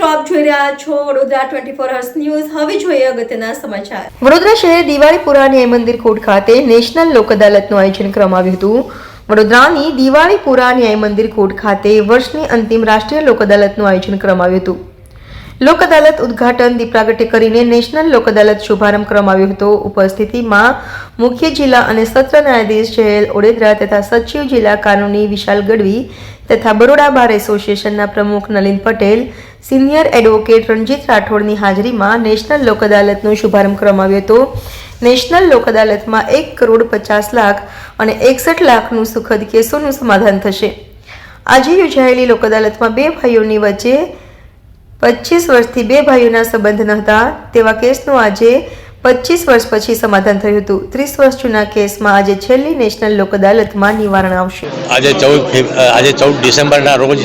મિત્રો આપ જોઈ રહ્યા છો વડોદરા 24 અવર્સ ન્યૂઝ। હવે જોઈએ અગત્યના સમાચાર। વડોદરા શહેર દિવાળીપુરા ન્યાય મંદિર કોર્ટ ખાતે નેશનલ લોક અદાલતનું આયોજન કરવામાં આવ્યું હતું। વડોદરાની દિવાળીપુરા ન્યાય મંદિર કોર્ટ ખાતે વર્ષની અંતિમ રાષ્ટ્રીય લોક અદાલતનું આયોજન કરવામાં આવ્યું હતું। લોક અદાલત ઉદ્ઘાટન દીપ પ્રાગટ્ય કરીને નેશનલ લોક અદાલત શુભારંભ કરવામાં આવ્યો હતો। ઉપસ્થિતિમાં મુખ્ય જિલ્લા અને સત્ર ન્યાયાધીશ જયેલ ઓડેદરા તથા સચિવ જિલ્લા કાનૂની વિશાલ ગઢવી તથા બરોડા બાર એસોસિએશનના પ્રમુખ નલિન પટેલ, સિનિયર એડવોકેટ રણજીત રાઠોડની હાજરીમાં નેશનલ લોક અદાલતનો શુભારંભ કરવામાં આવ્યો હતો। નેશનલ લોક અદાલતમાં 1,50,00,000 અને 61 લાખનું સુખદ કેસોનું સમાધાન થશે। આજે યોજાયેલી લોક અદાલતમાં બે ભાઈઓની વચ્ચે 25 વર્ષથી બે ભાઈઓના સંબંધ ન હતા તેવા કેસનું આજે 25 વર્ષ પછી સમાધાન થયું હતું। 30 વર્ષ જૂના કેસમાં આજે છેલ્લી નેશનલ લોક અદાલતમાં નિવારણ આવશે। આજે 14 ડિસેમ્બરના રોજ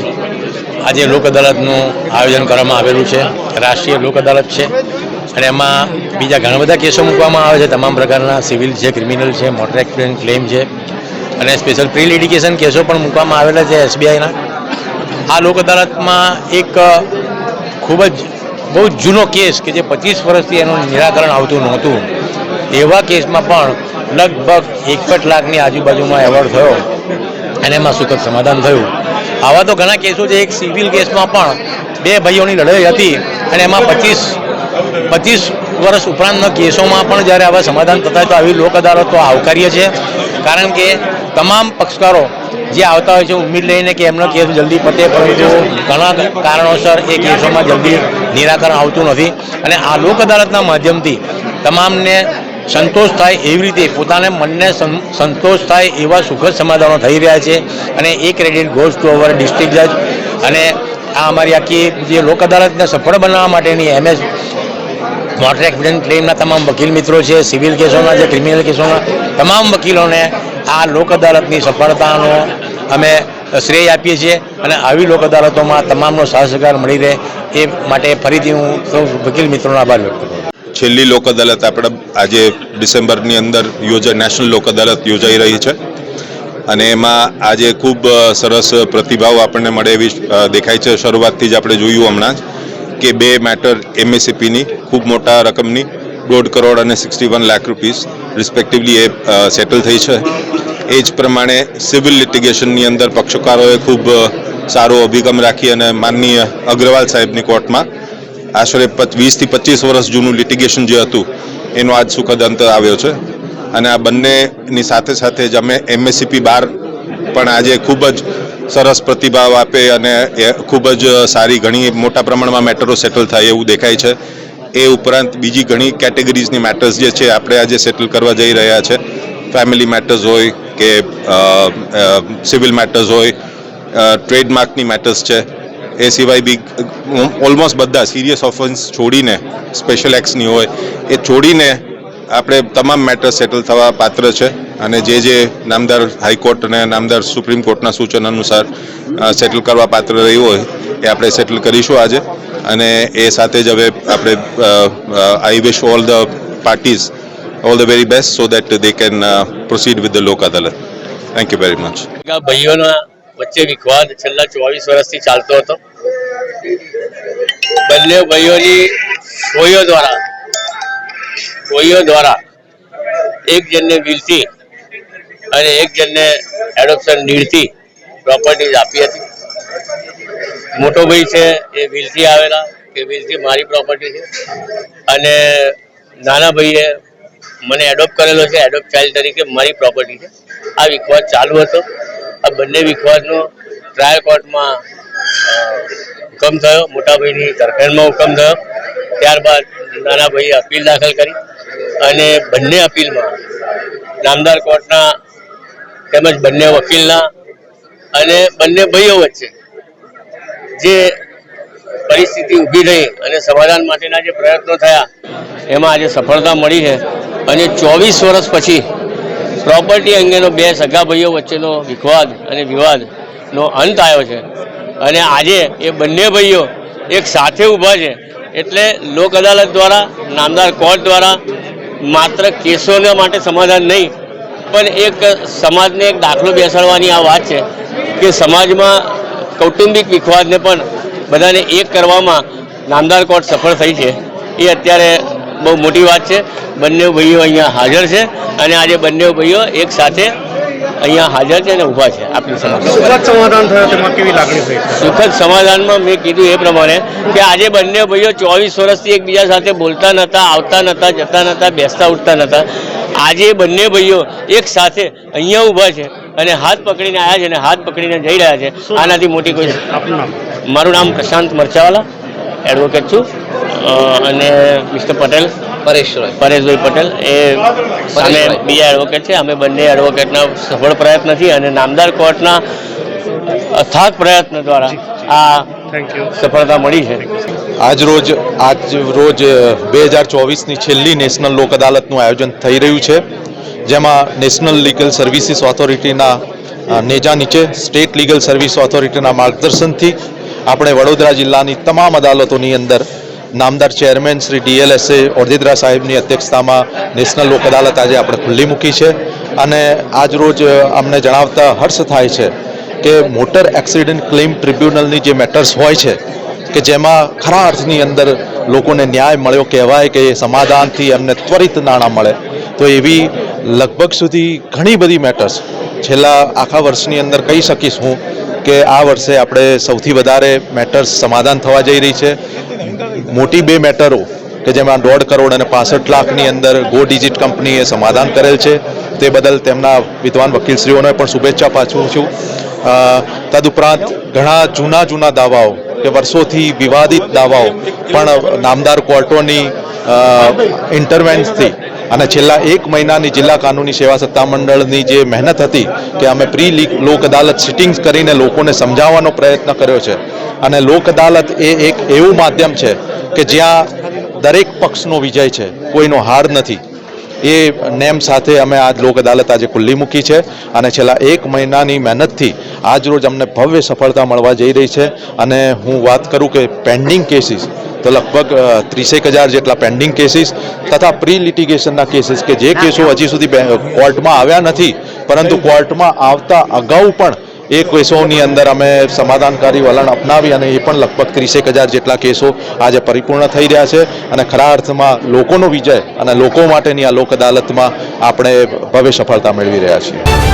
આજે લોક અદાલતનું આયોજન કરવામાં આવેલું છે। રાષ્ટ્રીય લોક અદાલત છે અને એમાં બીજા ઘણા બધા કેસો મૂકવામાં આવે છે। તમામ પ્રકારના સિવિલ છે, ક્રિમિનલ છે, મોટર એક્સિડન્ટ ક્લેમ છે અને સ્પેશિયલ પ્રી લિટિગેશન કેસો પણ મૂકવામાં આવેલા છે SBIના। આ લોક અદાલતમાં એક ખૂબ જ બહુ જૂનો કેસ કે જે 25 વર્ષથી એનું નિરાકરણ આવતું નહોતું એવા કેસમાં પણ લગભગ 61 લાખની આજુબાજુમાં એવોર્ડ થયો અને એમાં સુખદ સમાધાન થયું। આવા તો ઘણા કેસો છે। એક સિવિલ કેસમાં પણ બે ભાઈઓની લડાઈ હતી અને એમાં 25 વર્ષ ઉપરાંતના કેસોમાં પણ જ્યારે આવા સમાધાન થતા તો આવી લોક અદાલતો આવકાર્ય છે। કારણ કે તમામ પક્ષકારો જે આવતા હોય છે ઉમ્મીદ લઈને કે એમનો કેસ જલ્દી પતે, પરંતુ ઘણા કારણોસર એ કેસોમાં જલ્દી નિરાકરણ આવતું નથી અને આ લોક અદાલતના માધ્યમથી તમામને સંતોષ થાય એવી રીતે પોતાને મનને સંતોષ થાય એવા સુખદ સમાધાનો થઈ રહ્યા છે અને એ credit goes to our district જજ અને આ અમારી આખી જે લોક અદાલતને સફળ બનાવવા માટેની MS મોટર એક્સિડન્ટ ક્લેમના તમામ વકીલ મિત્રો છે, સિવિલ કેસોના છે, ક્રિમિનલ કેસોના તમામ વકીલોને આ લોક અદાલતની સફળતાનો અમે શ્રેય આપીએ છીએ અને આવી લોક અદાલતોમાં તમામનો સાથ સહકાર મળી રહે એ માટે ફરીથી હું સૌ વકીલ મિત્રોનો આભાર વ્યક્ત કરું છું। છેલ્લી લોક અદાલત આપણે આજે ડિસેમ્બરની અંદર નેશનલ લોક અદાલત યોજાઈ રહી છે અને એમાં આજે ખૂબ સરસ પ્રતિભાવ આપણને મળે એવી દેખાય છે। શરૂઆતથી જ આપણે જોયું હમણાં જ કે બે મેટર MSCPની ખૂબ મોટા રકમની 1.5 કરોડ અને 61 લાખ રૂપીસ રિસ્પેક્ટિવલી એ સેટલ થઈ છે। એ જ પ્રમાણે સિવિલ લિટિગેશનની અંદર પક્ષકારોએ ખૂબ સારો અભિગમ રાખી અને માનનીય અગ્રવાલ સાહેબની કોર્ટમાં આશરે 20 થી 25 વર્ષ જૂનું લિટિગેશન જે હતું એનો આજ સુખદ અંત આવ્યો છે અને આ બંનેની સાથે સાથે જ અમે MSCP બાર પણ આજે ખૂબ જ સરસ પ્રતિભાવ આપે અને ખૂબ જ સારી ઘણી મોટા પ્રમાણમાં મેટરો સેટલ થાય એવું દેખાય છે। એ ઉપરાંત બીજી ઘણી કેટેગરીઝની મેટર્સ જે છે આપણે આજે સેટલ કરવા જઈ રહ્યા છે। ફેમિલી મેટર્સ હોય કે સિવિલ મેટર્સ હોય, ટ્રેડમાર્કની મેટર્સ છે, એ સિવાય બી ઓલમોસ્ટ બધા સિરિયસ ઓફેન્સ છોડીને સ્પેશિયલ એક્ટ્સની હોય એ છોડીને આપણે તમામ મેટર સેટલ થવા પાત્ર છે અને જે નામદાર હાઈકોર્ટ અને નામદાર સુપ્રીમ કોર્ટના સૂચન અનુસાર સેટલ કરવા પાત્ર રહ્યું હોય એ આપણે સેટલ કરીશું આજે અને એ સાથે જ હવે આપણે I wish all the parties all the very best so that they can proceed with the Lok Adalat. Thank you very much. ભાઈઓના વચ્ચે વિવાદ છેલ્લા 24 વર્ષથી ચાલતો હતો। બંને ભાઈઓની કોઈઓ દ્વારા એક જણને વિલથી અને એક જણને એડોપ્શન નીડથી પ્રોપર્ટીઝ આપી હતી। મોટો ભાઈ છે એ વિલથી આવેલા કે વિલથી મારી પ્રોપર્ટી છે અને નાના ભાઈએ મને એડોપ્ટ કરેલો છે એડોપ્ટ ચાઇલ્ડ તરીકે મારી પ્રોપર્ટી છે। આ વિવાદ ચાલુ હતો। આ બંને વિવાદનો ટ્રાયલ કોર્ટમાં હુકમ થયો, મોટા ભાઈની તરફેણમાં હુકમ થયો। ત્યારબાદ નાના ભાઈએ અપીલ દાખલ કરી અને બંને અપીલમાં નામદાર કોર્ટના તેમજ બંને વકીલના અને બંને ભાઈઓ વચ્ચે જે પરિસ્થિતિ ઊભી થઈ અને સમાધાન માટેના જે પ્રયત્નો થયા એમાં આજે સફળતા મળી છે અને 24 વર્ષ પછી પ્રોપર્ટી અંગેનો બે સગા ભાઈઓ વચ્ચેનો વિવાદનો અંત આવ્યો છે અને આજે એ બંને ભાઈઓ એક સાથે ઊભા છે। એટલે લોક અદાલત દ્વારા, નામદાર કોર્ટ દ્વારા માત્ર કેસોના માટે સમાધાન નહીં પણ એક સમાજને એક દાખલો બેસાડવાની આ વાત છે કે સમાજમાં કૌટુંબિક વિવાદને પણ બધાને એક કરવામાં નામદાર કોર્ટ સફળ થઈ છે એ અત્યારે બહુ મોટી વાત છે. બંને ભાઈઓ અહીંયા હાજર છે અને આજે બંને ભાઈઓ એક સાથે અહીંયા હાજર છે અને ઊભા છે આપણી સમક્ષ. સુખદ સમાધાન થયો તેમાં કેવી લાગણી થઈ? સુખદ સમાધાનમાં મેં કીધું એ પ્રમાણે કે આજે બંને ભાઈઓ 24 વર્ષથી એકબીજા સાથે બોલતા નહોતા, આવતા નહોતા, જતા નહોતા, બેસતા ઉઠતા નહોતા. આજે બંને ભાઈઓ એક સાથે અહીંયા ઊભા છે અને હાથ પકડીને આવ્યા છે અને હાથ પકડીને જઈ રહ્યા છે. આનાથી મોટી કોઈ. આપનું નામ? મારું નામ પ્રશાંત મરચાવાલા, એડવોકેટ છું, અને મિસ્ટર પટેલ પરેશભાઈ પટેલ એ સામે બીજા એડવોકેટ છે. અમે બંને એડવોકેટના સફળ પ્રયત્નથી અને નામદાર કોર્ટના અથાગ પ્રયત્ન દ્વારા આ સફળતા મળી છે. આજ રોજ 2024ની છેલ્લી નેશનલ લોક અદાલતનું આયોજન થઈ રહ્યું છે, જેમાં નેશનલ લીગલ સર્વિસીસ ઓથોરિટીના નેજા નીચે સ્ટેટ લીગલ સર્વિસ ઓથોરિટીના માર્ગદર્શનથી આપણે વડોદરા જિલ્લાની તમામ અદાલતોની અંદર નામદાર ચેરમેન શ્રી DLSA ઓરદેદરા સાહેબની અધ્યક્ષતામાં નેશનલ લોક અદાલત આજે આપણે ખુલ્લી મૂકી છે. અને આજ રોજ અમને જણાવતા હર્ષ થાય છે કે મોટર એક્સિડન્ટ ક્લેમ ટ્રિબ્યુનલની જે મેટર્સ હોય છે કે જેમાં ખરા અર્થની અંદર લોકોને ન્યાય મળ્યો કહેવાય કે સમાધાનથી એમને ત્વરિત નાણાં મળે, તો એવી લગભગ સુધી ઘણી બધી મેટર્સ છેલ્લા આખા વર્ષની અંદર કહી શકીશ હું કે આ વર્ષે આપણે સૌથી વધારે મેટર્સ સમાધાન થવા જઈ રહી છે. મોટી બે મેટરો કે જેમાં 1.5 કરોડ અને 65 લાખની અંદર ગો ડિજિટ કંપનીએ સમાધાન કરેલ છે, તે બદલ તેમના વિદ્વાન વકીલશ્રીઓને પણ શુભેચ્છા પાછું છું. તદુપરાંત ઘણા જૂના દાવાઓ કે વર્ષોથી વિવાદિત દાવાઓ પણ નામદાર કોર્ટોની ઇન્ટરવેન્સથી અને છેલ્લા 1 મહિનાની જિલ્લા કાનૂની સેવા સત્તામંડળની જે મહેનત હતી કે અમે પ્રી લોક અદાલત સિટિંગ્સ કરીને લોકોને સમજાવવાનો પ્રયત્ન કર્યો છે. અને લોક અદાલત એ એક એવું માધ્યમ છે કે જ્યાં દરેક પક્ષનો વિજય છે, કોઈનો હાર નથી. એ નેમ સાથે અમે આજ લોક અદાલત આજે ખુલ્લી મૂકી છે અને છેલ્લા 1 મહિનાની મહેનતથી આજ રોજ અમને ભવ્ય સફળતા મળવા જઈ રહી છે. અને હું વાત કરું કે પેન્ડિંગ કેસીસ તો લગભગ 30,000 જેટલા પેન્ડિંગ કેસીસ તથા પ્રી લિટિગેશનના કેસીસ કે જે કેસો હજી સુધી કોર્ટમાં આવ્યા નથી, પરંતુ કોર્ટમાં આવતા અગાઉ પણ એ કેસોની અંદર અમે સમાધાનકારી વલણ અપનાવી અને એ પણ લગભગ 30,000 જેટલા કેસો આજે પરિપૂર્ણ થઈ રહ્યા છે. અને ખરા અર્થમાં લોકોનો વિજય અને લોકો માટેની આ લોક અદાલતમાં આપણે ભવ્ય સફળતા મેળવી રહ્યા છીએ.